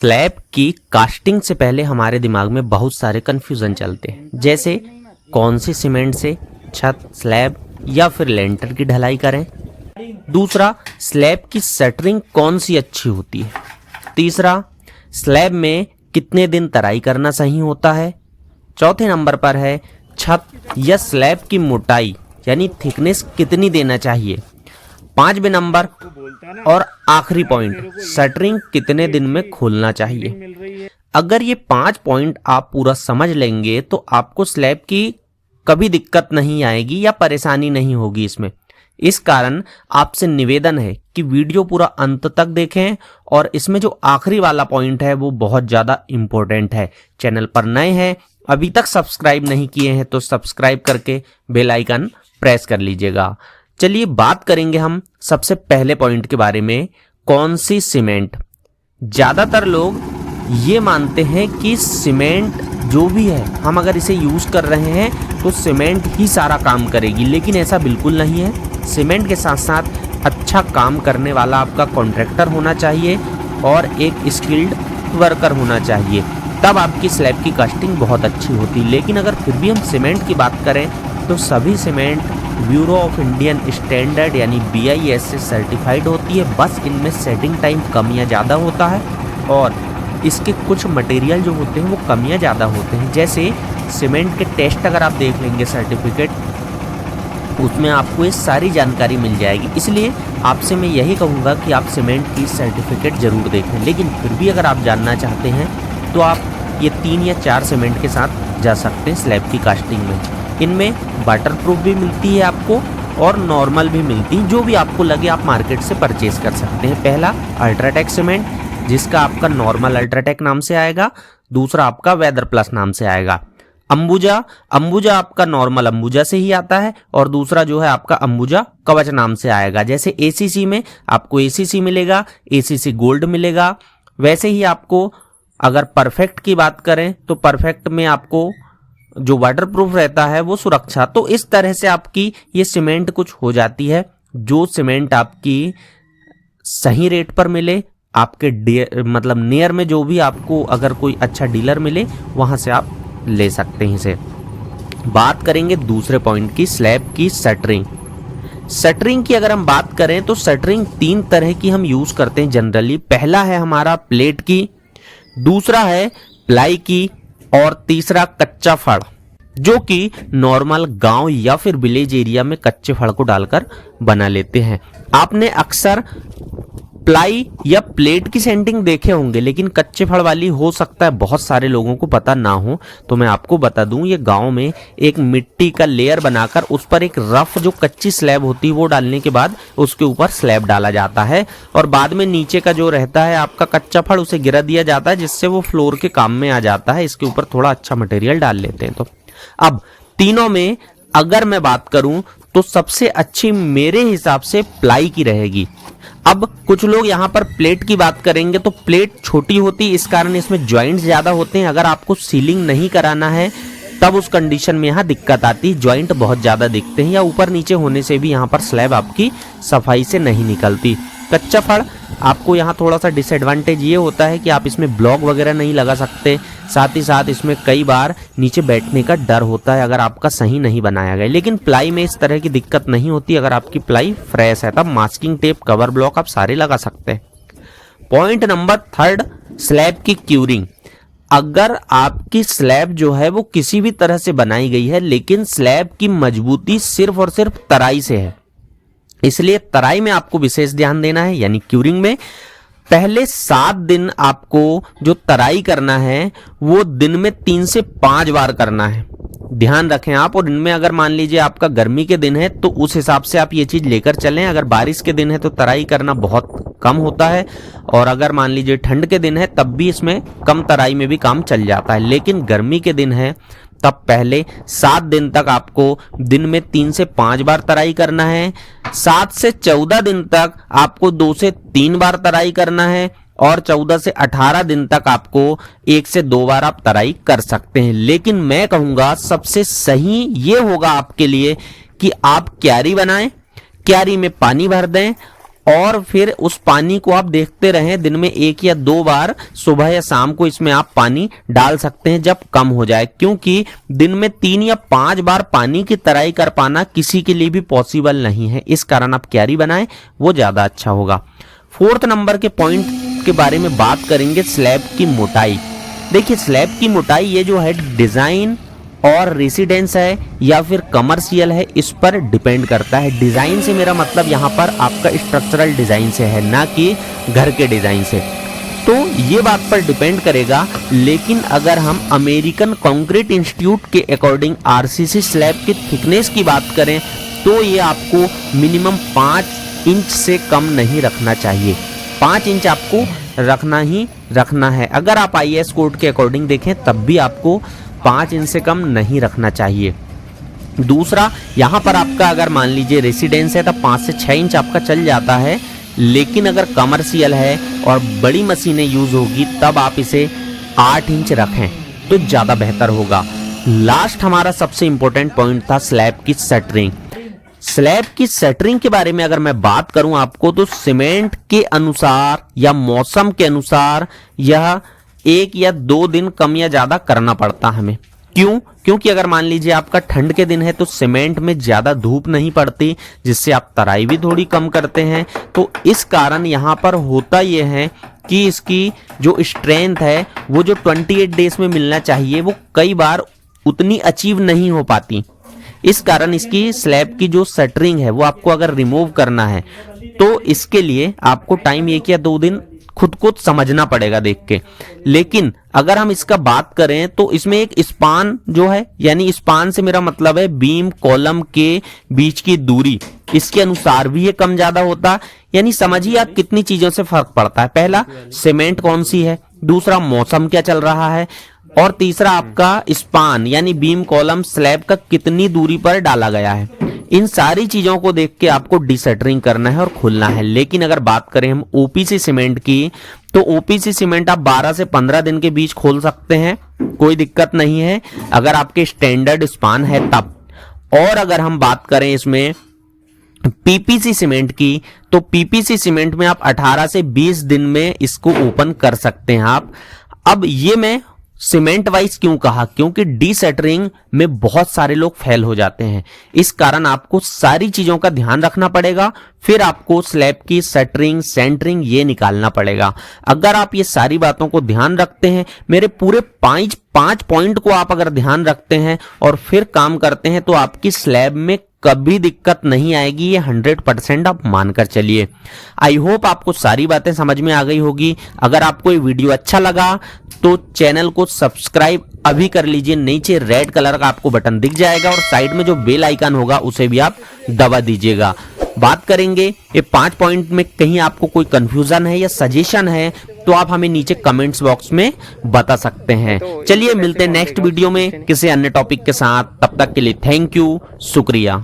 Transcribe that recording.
Slab की casting से पहले हमारे दिमाग में बहुत सारे कन्फ्यूजन चलते हैं, जैसे कौन सी सीमेंट से छत, स्लैब या फिर लेंटर की ढलाई करें। दूसरा, स्लैब की शटरिंग कौन सी अच्छी होती है। तीसरा, स्लैब में कितने दिन तराई करना सही होता है। चौथे नंबर पर है छत या स्लैब की मोटाई यानी थिकनेस कितनी देना चाहिए। पांचवें नंबर और आखिरी पॉइंट, शटरिंग कितने दिन में खोलना चाहिए। अगर ये 5 पॉइंट आप पूरा समझ लेंगे तो आपको स्लैब की कभी दिक्कत नहीं आएगी या परेशानी नहीं होगी इसमें। इस कारण आपसे निवेदन है कि वीडियो पूरा अंत तक देखें और इसमें जो आखिरी वाला पॉइंट है वो बहुत ज़्यादा इम्पोर्टेंट है। चैनल पर नए हैं, अभी तक सब्सक्राइब नहीं किए हैं तो सब्सक्राइब करके बेल आइकन प्रेस कर लीजिएगा। चलिए बात करेंगे हम सबसे पहले पॉइंट के बारे में, कौन सी सीमेंट। ज़्यादातर लोग ये मानते हैं कि सीमेंट जो भी है हम अगर इसे यूज़ कर रहे हैं तो सीमेंट ही सारा काम करेगी, लेकिन ऐसा बिल्कुल नहीं है। सीमेंट के साथ साथ अच्छा काम करने वाला आपका कॉन्ट्रैक्टर होना चाहिए और एक स्किल्ड वर्कर होना चाहिए, तब आपकी स्लैब की कास्टिंग बहुत अच्छी होती। लेकिन अगर फिर भी हम सीमेंट की बात करें तो सभी cement bureau of Indian standard यानी BIS से सर्टिफाइड होती है, बस इनमें सेटिंग टाइम कम या ज़्यादा होता है और इसके कुछ मटेरियल जो होते हैं वो कम या ज़्यादा होते हैं। जैसे सीमेंट के टेस्ट अगर आप देख लेंगे सर्टिफिकेट, उसमें आपको ये सारी जानकारी मिल जाएगी। इसलिए आपसे मैं यही कहूँगा कि आप सीमेंट की सर्टिफिकेट ज़रूर देखें। लेकिन फिर भी अगर आप जानना चाहते हैं तो आप ये 3 या 4 सीमेंट के साथ जा सकते हैं स्लैब की कास्टिंग में। इनमें वाटर प्रूफ भी मिलती है आपको और नॉर्मल भी मिलती है, जो भी आपको लगे आप मार्केट से परचेज कर सकते हैं। पहला अल्ट्राटेक सीमेंट, जिसका आपका नॉर्मल अल्ट्राटेक नाम से आएगा। दूसरा आपका वेदर प्लस नाम से आएगा। अंबुजा आपका नॉर्मल अंबुजा से ही आता है और दूसरा जो है आपका अंबुजा कवच नाम से आएगा। जैसे ACC में आपको ACC मिलेगा, ACC गोल्ड मिलेगा। वैसे ही आपको अगर परफेक्ट की बात करें तो परफेक्ट में आपको जो वाटरप्रूफ रहता है वो सुरक्षा। तो इस तरह से आपकी ये सीमेंट कुछ हो जाती है। जो सीमेंट आपकी सही रेट पर मिले, आपके मतलब नियर में जो भी आपको अगर कोई अच्छा डीलर मिले वहां से आप ले सकते हैं इसे। बात करेंगे दूसरे पॉइंट की, स्लैब की शटरिंग। शटरिंग की अगर हम बात करें तो शटरिंग 3 तरह की हम यूज करते हैं जनरली। पहला है हमारा प्लेट की, दूसरा है प्लाई की और तीसरा कच्चा फड़, जो कि नॉर्मल गांव या फिर विलेज एरिया में कच्चे फड़ को डालकर बना लेते हैं। आपने अक्सर प्लाई या प्लेट की सेंटिंग देखे होंगे, लेकिन कच्चे फड़ वाली हो सकता है बहुत सारे लोगों को पता ना हो, तो मैं आपको बता दूं, ये गांव में एक मिट्टी का लेयर बनाकर उस पर एक रफ जो कच्ची स्लैब होती है वो डालने के बाद उसके ऊपर स्लैब डाला जाता है और बाद में नीचे का जो रहता है आपका कच्चा फड़ उसे गिरा दिया जाता है, जिससे वो फ्लोर के काम में आ जाता है। इसके ऊपर थोड़ा अच्छा मटेरियल डाल लेते हैं। तो अब तीनों में अगर मैं बात करूं तो सबसे अच्छी मेरे हिसाब से प्लाई की रहेगी। अब कुछ लोग यहाँ पर प्लेट की बात करेंगे तो प्लेट छोटी होती है, इस कारण इसमें ज्वाइंट्स ज्यादा होते हैं। अगर आपको सीलिंग नहीं कराना है तब उस कंडीशन में यहाँ दिक्कत आती है, ज्वाइंट बहुत ज्यादा दिखते हैं या ऊपर नीचे होने से भी यहाँ पर स्लैब आपकी सफाई से नहीं निकलती। कच्चा फड़ आपको यहाँ थोड़ा सा डिसएडवांटेज ये होता है कि आप इसमें ब्लॉक वगैरह नहीं लगा सकते, साथ ही साथ इसमें कई बार नीचे बैठने का डर होता है अगर आपका सही नहीं बनाया गया। लेकिन प्लाई में इस तरह की दिक्कत नहीं होती, अगर आपकी प्लाई फ्रेश है तब मास्किंग टेप, कवर ब्लॉक आप सारे लगा सकते हैं। पॉइंट नंबर 3, स्लैब की क्यूरिंग। अगर आपकी स्लैब जो है वो किसी भी तरह से बनाई गई है लेकिन स्लैब की मजबूती सिर्फ और सिर्फ तराई से है, इसलिए तराई में आपको विशेष ध्यान देना है। यानी क्यूरिंग में पहले 7 दिन आपको जो तराई करना है वो दिन में 3 से 5 बार करना है, ध्यान रखें आप। और इनमें अगर मान लीजिए आपका गर्मी के दिन है तो उस हिसाब से आप ये चीज लेकर चलें। अगर बारिश के दिन है तो तराई करना बहुत कम होता है और अगर मान लीजिए ठंड के दिन है तब भी इसमें कम तराई में भी काम चल जाता है। लेकिन गर्मी के दिन है तब पहले 7 दिन तक आपको दिन में 3 से 5 बार तराई करना है। 7 से 14 दिन तक आपको 2 से 3 बार तराई करना है और 14 से 18 दिन तक आपको 1 से 2 बार आप तराई कर सकते हैं। लेकिन मैं कहूंगा सबसे सही ये होगा आपके लिए कि आप क्यारी बनाएं, क्यारी में पानी भर दें और फिर उस पानी को आप देखते रहें, दिन में 1 या 2 बार सुबह या शाम को इसमें आप पानी डाल सकते हैं जब कम हो जाए, क्योंकि दिन में 3 या 5 बार पानी की तराई कर पाना किसी के लिए भी पॉसिबल नहीं है। इस कारण आप क्यारी बनाएं, वो ज्यादा अच्छा होगा। 4th नंबर के पॉइंट के बारे में बात करेंगे, स्लैब की मोटाई। देखिए स्लैब की मोटाई ये जो है डिजाइन और रेसिडेंस है या फिर कमर्शियल है, इस पर डिपेंड करता है। डिजाइन से मेरा मतलब यहाँ पर आपका स्ट्रक्चरल डिजाइन से है, ना कि घर के डिजाइन से। तो ये बात पर डिपेंड करेगा। लेकिन अगर हम अमेरिकन कंक्रीट इंस्टीट्यूट के अकॉर्डिंग आरसीसी स्लैब की थिकनेस की बात करें तो ये आपको मिनिमम 5 इंच से कम नहीं रखना चाहिए। 5 इंच आपको रखना है। अगर आप IAS कोड के अकॉर्डिंग देखें तब भी आपको 5 इंच से कम नहीं रखना चाहिए। दूसरा, यहाँ पर आपका अगर मान लीजिए रेसिडेंस है तो 5 से 6 इंच आपका चल जाता है, लेकिन अगर कमर्शियल है और बड़ी मशीनें यूज होगी तब आप इसे 8 इंच रखें तो ज़्यादा बेहतर होगा। लास्ट हमारा सबसे इंपॉर्टेंट पॉइंट था स्लैब की शटरिंग। स्लैब की शटरिंग के बारे में अगर मैं बात करूं आपको तो सीमेंट के अनुसार या मौसम के अनुसार यह 1 या 2 दिन कम या ज्यादा करना पड़ता हमें। क्यों? क्योंकि अगर मान लीजिए आपका ठंड के दिन है तो सीमेंट में ज्यादा धूप नहीं पड़ती, जिससे आप तराई भी थोड़ी कम करते हैं। तो इस कारण यहाँ पर होता यह है कि इसकी जो स्ट्रेंथ है वो जो 28 डेज में मिलना चाहिए वो कई बार उतनी अचीव नहीं हो पाती। इस कारण इसकी स्लैब की जो शटरिंग है वो आपको अगर रिमूव करना है तो इसके लिए आपको टाइम 1 या 2 दिन खुद को समझना पड़ेगा देख के। लेकिन अगर हम इसका बात करें तो इसमें एक स्पान जो है, यानी स्पान से मेरा मतलब है बीम कॉलम के बीच की दूरी, इसके अनुसार भी ये कम ज्यादा होता। यानी समझिए आप कितनी चीजों से फर्क पड़ता है। पहला, सीमेंट कौन सी है, दूसरा मौसम क्या चल रहा है, और तीसरा आपका स्पान यानी बीम कॉलम स्लैब का कितनी दूरी पर डाला गया है। इन सारी चीजों को देख के आपको डिशटरिंग करना है और खोलना है। लेकिन अगर बात करें हम ओपीसी सीमेंट की तो ओपीसी सीमेंट आप 12 से 15 दिन के बीच खोल सकते हैं, कोई दिक्कत नहीं है अगर आपके स्टैंडर्ड स्पान है तब। और अगर हम बात करें इसमें पीपीसी सीमेंट की तो पीपीसी सीमेंट में आप 18 से 20 दिन में इसको ओपन कर सकते हैं आप। अब ये मैं सीमेंट वाइज क्यों कहा, क्योंकि डीशटरिंग में बहुत सारे लोग फेल हो जाते हैं। इस कारण आपको सारी चीजों का ध्यान रखना पड़ेगा, फिर आपको स्लैब की शटरिंग सेंटरिंग ये निकालना पड़ेगा। अगर आप ये सारी बातों को ध्यान रखते हैं, मेरे पूरे 5 पॉइंट को आप अगर ध्यान रखते हैं और फिर काम करते हैं तो आपकी स्लैब में कभी दिक्कत नहीं आएगी, ये 100% आप मानकर चलिए। आई होप आपको सारी बातें समझ में आ गई होगी। अगर आपको ये वीडियो अच्छा लगा तो चैनल को सब्सक्राइब अभी कर लीजिए, नीचे रेड कलर का आपको बटन दिख जाएगा और साइड में जो बेल आइकन होगा उसे भी आप दबा दीजिएगा। बात करेंगे ये 5 पॉइंट में कहीं आपको कोई कंफ्यूजन है या सजेशन है तो आप हमें नीचे कमेंट्स बॉक्स में बता सकते हैं। चलिए मिलते हैं नेक्स्ट वीडियो में किसी अन्य टॉपिक के साथ, तब तक के लिए थैंक यू, शुक्रिया।